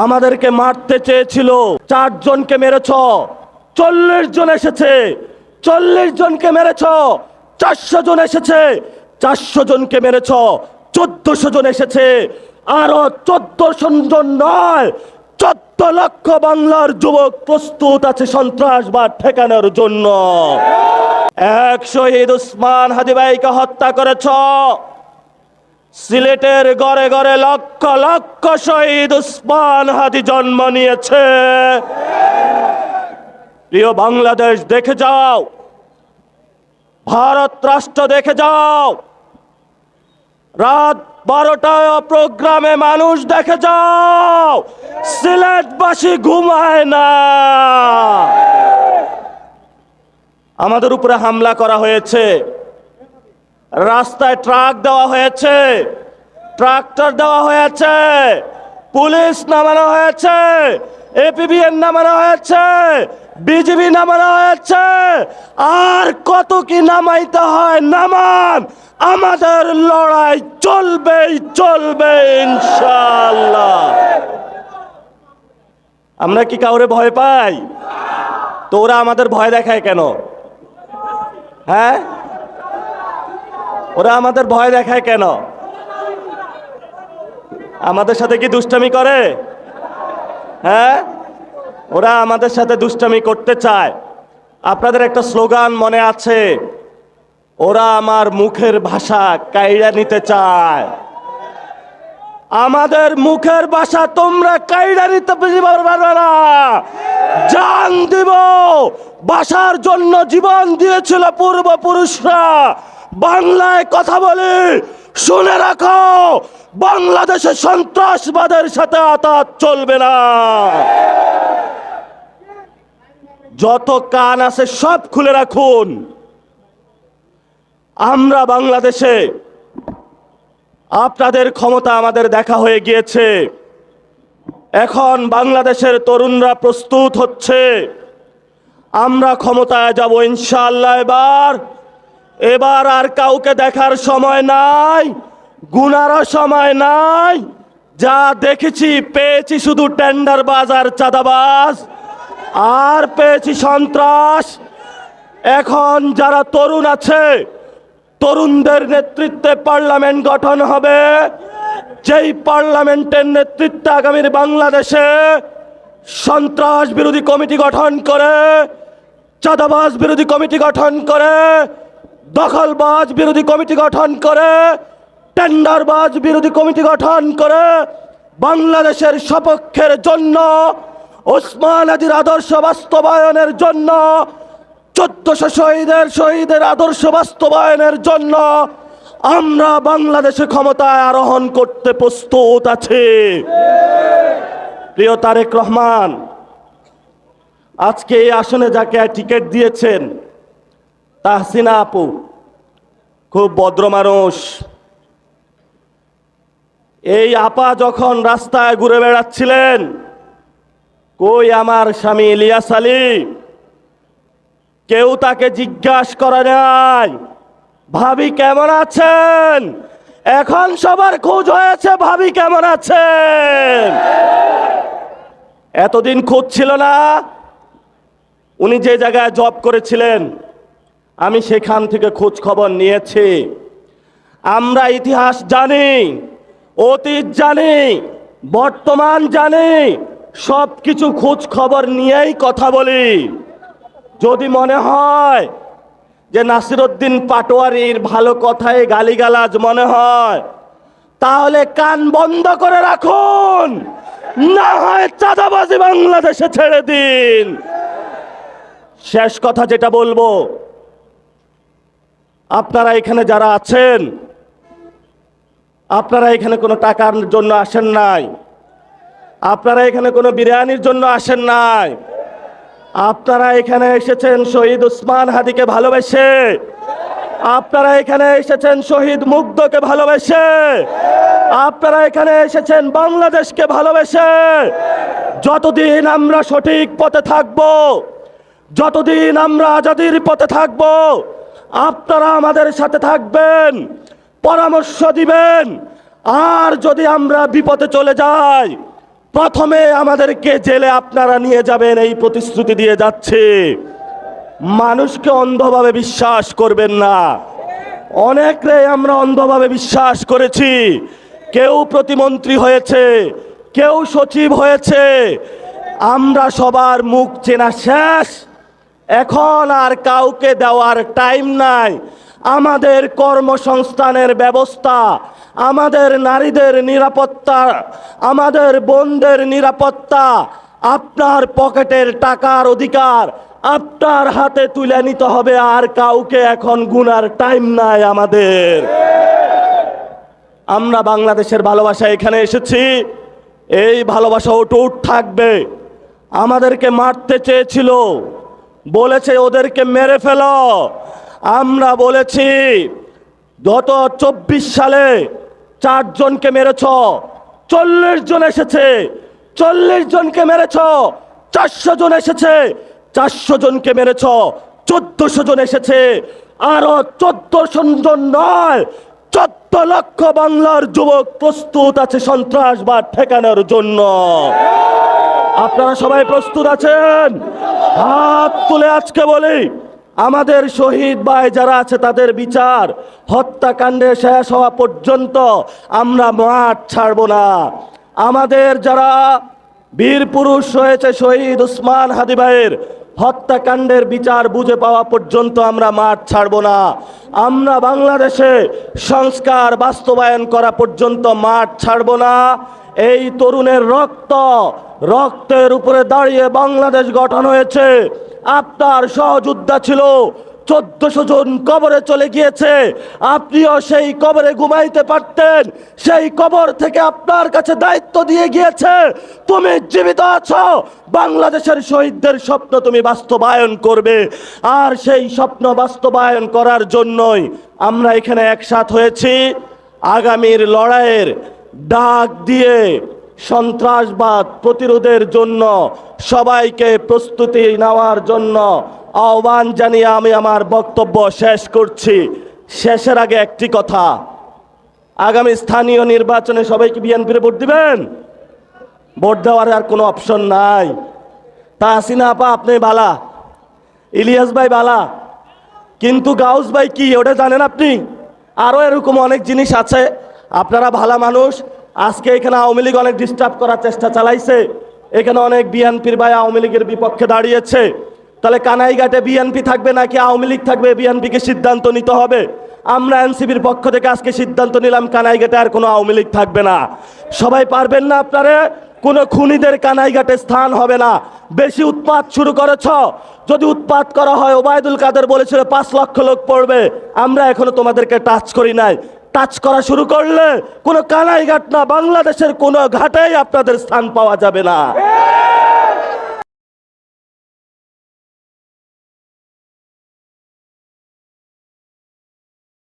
আমাদেরকে মারতে চেয়েছিল, 4 জনকে মেরেছ, 40 জন এসেছে, 40 জনকে মেরেছ, 400 জন এসেছে, 400 জনকে মেরেছ, 1400 জন এসেছে, আরো 1400 জন নয়, 14 লক্ষ বাংলার যুবক প্রস্তুত আছে সন্ত্রাসবাদ ঠেকানোর জন্য। এক শহীদ উসমান হাদি ভাইকে হত্যা করেছ, সিলেটের ঘরে ঘরে লক্ষ লক্ষ শহীদ উসমান হাদি জন্ম নিয়েছে। প্রিয় বাংলাদেশ দেখে যাও, ভারত রাষ্ট্র দেখে যাও, রাত 12টায় প্রোগ্রামে মানুষ দেখে যাও, সিলেটবাসী ঘুমায় না। আমাদের উপরে হামলা করা হয়েছে, রাস্তায় ট্রাক দেওয়া হয়েছে, ট্রাক্টর দেওয়া হয়েছে, পুলিশ নামানো হয়েছে, এপিবিএন নামানো হয়েছে, বিজিবি নামানো হয়েছে, আর কত কি নামাইতে হয় নামান। আমাদের লড়াই চলবেই চলবে ইনশাআল্লাহ। আমরা কি কাউরে ভয় পাই? তো ওরা আমাদের ভয় দেখায় কেন? হ্যাঁ, ওরা আমাদের ভয় দেখায় কেন? আমাদের সাথে কি দুষ্টামি করে? হ্যাঁ, ওরা আমাদের সাথে দুষ্টামি করতে চায়। আপনাদের একটা স্লোগান মনে আছে, ওরা আমার মুখের ভাষা কাইড়া নিতে চায়। আমাদের মুখের ভাষা তোমরা কাইড়া নিতে পারবে না। জান দিব, ভাষার জন্য জীবন দিয়েছিল পূর্বপুরুষরা। বাংলায় কথা বলি, শুনে রাখো, বাংলাদেশে সন্ত্রাসবাদের সাথে আতাত চলবে না। যত কান আছে সব খুলে রাখুন। আমরা বাংলাদেশে, আপনাদের ক্ষমতা আমাদের দেখা হয়ে গিয়েছে। এখন বাংলাদেশের তরুণরা প্রস্তুত হচ্ছে, আমরা ক্ষমতায় যাব ইনশাআল্লাহ। এবার আর কাউকে দেখার সময় নাই, গুনারও সময় নাই। যা দেখেছি পেয়েছি শুধু টেন্ডারবাজ আর চাঁদাবাজ, আর পেয়েছি সন্ত্রাস। এখন যারা তরুণ আছে, তরুণদের নেতৃত্বে পার্লামেন্ট গঠন হবে। যেই পার্লামেন্টের নেতৃত্বে আগামীর বাংলাদেশে সন্ত্রাস বিরোধী কমিটি গঠন করে, চাঁদাবাজ বিরোধী কমিটি গঠন করে, দখলবাজ বিরোধী কমিটি গঠন করে, টেন্ডারবাজ বিরোধী কমিটি গঠন করে, বাংলাদেশের সপক্ষের জন্য, ওসমান হাদির আদর্শ বাস্তবায়নের জন্য, 1400 শহীদের আদর্শ বাস্তবায়নের জন্য আমরা বাংলাদেশে ক্ষমতায় আরোহণ করতে প্রস্তুত আছি। প্রিয় তারেক রহমান, আজকে এই আসনে যাকে টিকিট দিয়েছেন, তাহসিনা আপু খুব ভদ্র মানুষ। এই আপা যখন রাস্তায় ঘুরে বেড়াচ্ছিলেন, কই আমার স্বামী ইলিয়াস আলী, কেউ তাকে জিজ্ঞাসা করে নাই ভাবি কেমন আছেন। এখন সবার খোঁজ হয়েছে ভাবি কেমন আছেন। এতদিন খোঁজ ছিল না। উনি যে জায়গায় জব করেছিলেন, আমি সেখান থেকে খোঁজ খবর নিয়েছি। আমরা ইতিহাস জানি, অতীত জানি, বর্তমান জানি, সব কিছু খোঁজ খবর নিয়েই কথা বলি। যদি মনে হয় যে নাসিরউদ্দিন পাটোয়ারির ভালো কথায় গালিগালাজ মনে হয়, তাহলে কান বন্ধ করে রাখুন, না হয় চাঁদাবাজি বাংলাদেশে ছেড়ে দিন। শেষ কথা যেটা বলবো, আপনারা এখানে যারা আছেন, আপনারা এখানে কোনো টাকার জন্য আসেন নাই, আপনারা এখানে কোনো বিরিয়ানির জন্য আসেন নাই। আপনারা এখানে এসেছেন শহীদ উসমান হাদিকে ভালোবেসে, আপনারা এখানে এসেছেন শহীদ মুগ্ধকে ভালোবেসে, আপনারা এখানে এসেছেন বাংলাদেশকে ভালোবেসে। যতদিন আমরা সঠিক পথে থাকব, যতদিন আমরা আজাদির পথে থাকব, আপনারা আমাদের সাথে থাকবেন, পরামর্শ দিবেন। আর যদি আমরা বিপদে চলে যাই, প্রথমে আমাদেরকে জেলে আপনারা নিয়ে যাবেন এই প্রতিশ্রুতি দিয়ে যাচ্ছে। মানুষকে অন্ধভাবে বিশ্বাস করবেন না। অনেকরে আমরা অন্ধভাবে বিশ্বাস করেছি। কেউ প্রতিমন্ত্রী হয়েছে, কেউ সচিব হয়েছে। আমরা সবার মুখ চেনা শেষ। এখন আর কাউকে দেওয়ার টাইম নাই। আমাদের কর্মসংস্থানের ব্যবস্থা, আমাদের নারীদের নিরাপত্তা, আমাদের বোনদের নিরাপত্তা, আপনার পকেটের টাকার অধিকার আপনার হাতে তুলে নিতে হবে। আর কাউকে এখন গুনার টাইম নাই আমাদের। আমরা বাংলাদেশের ভালোবাসা এখানে এসেছি, এই ভালোবাসা অটুট থাকবে। আমাদেরকে মারতে চেয়েছিল, বলেছে ওদেরকে মেরে ফেলো। আমরা বলেছি গত 24 সালে 4 জনকে মেরেছ, 40 জন এসেছে, 40 জনকে মেরেছ। 400 জন এসেছে, 400 জনকে মেরেছ। 1400 জন এসেছে, আরো 1400 জন নয়, 14 লক্ষ বাংলার যুবক প্রস্তুত আছে সন্ত্রাসবাদ ঠেকানোর জন্য। আপনারা সবাই প্রস্তুত আছেন? হাত তুলে আজকে বলি, আমাদের শহীদ ভাই যারা আছে তাদের বিচার হত্যাকাণ্ডে শেষ হওয়া পর্যন্ত আমরা মাঠ ছাড়ব না। আমাদের যারা বীর পুরুষ হয়েছে, শহীদ উসমান হাদি ভাইয়ের হত্যাকাণ্ডের বিচার বুঝে পাওয়া পর্যন্ত আমরা মাঠ ছাড়ব না। আমরা বাংলাদেশে সংস্কার বাস্তবায়ন করা পর্যন্ত মাঠ ছাড়ব না। এই তরুণের রক্তের উপরে দাঁড়িয়ে বাংলাদেশ গঠন হয়েছে। আপনার সহযোদ্ধা ছিল, 1400 জন কবরে চলে গিয়েছে। আপনিও সেই কবরে ঘুমাইতে পারতেন। সেই কবর থেকে আপনার কাছে দায়িত্ব দিয়ে গিয়েছে, তুমি জীবিত আছো, বাংলাদেশের শহীদদের স্বপ্ন তুমি বাস্তবায়ন করবে। আর সেই স্বপ্ন বাস্তবায়ন করার জন্যই আমরা এখানে একসাথ হয়েছি। আগামীর লড়াইয়ের ডাক দিয়ে সন্ত্রাসবাদ প্রতিরোধের জন্য সবাইকে প্রস্তুতি নেওয়ার জন্য আহ্বান জানিয়ে আমি আমার বক্তব্য শেষ করছি। শেষের আগে একটি কথা, আগামী স্থানীয় নির্বাচনে সবাই কি বিএনপির ভোট দিবেন? ভোট দেওয়ার আর কোনো অপশন নাই। তাহসিনা আপা আপনি বালা, ইলিয়াস ভাই বালা, কিন্তু গাউস ভাই কি ওটা জানেন আপনি? আরও এরকম অনেক জিনিস আছে। আপনারা ভালো মানুষ। আজকে এখানে আওয়ামী লীগ অনেক ডিস্টার্ব করার চেষ্টা চালাইছে। এখানে অনেক বিএনপির ভাই আওয়ামী লীগের বিপক্ষে দাঁড়িয়েছে। তাহলে কানাইঘাটে বিএনপি থাকবে নাকি আওয়ামী লীগ থাকবে, বিএনপিকে সিদ্ধান্ত নিতে হবে। আমরা এনসিপির পক্ষ থেকে আজকে সিদ্ধান্ত নিলাম কানাইঘাটে আর কোনো আওয়ামী লীগ থাকবে না। সবাই পারবেন না? আপনারা কোনো খুনিদের কানাইঘাটে স্থান হবে না। বেশি উৎপাত শুরু করেছ, যদি উৎপাত করা হয়, ওবায়দুল কাদের বলেছিল 5 লক্ষ লোক পড়বে। আমরা এখনো তোমাদেরকে টাচ করি নাই। টাচ করা শুরু করলে কোনো কানাইঘাট না, বাংলাদেশের কোনো ঘাটেই আপনাদের স্থান পাওয়া যাবে না।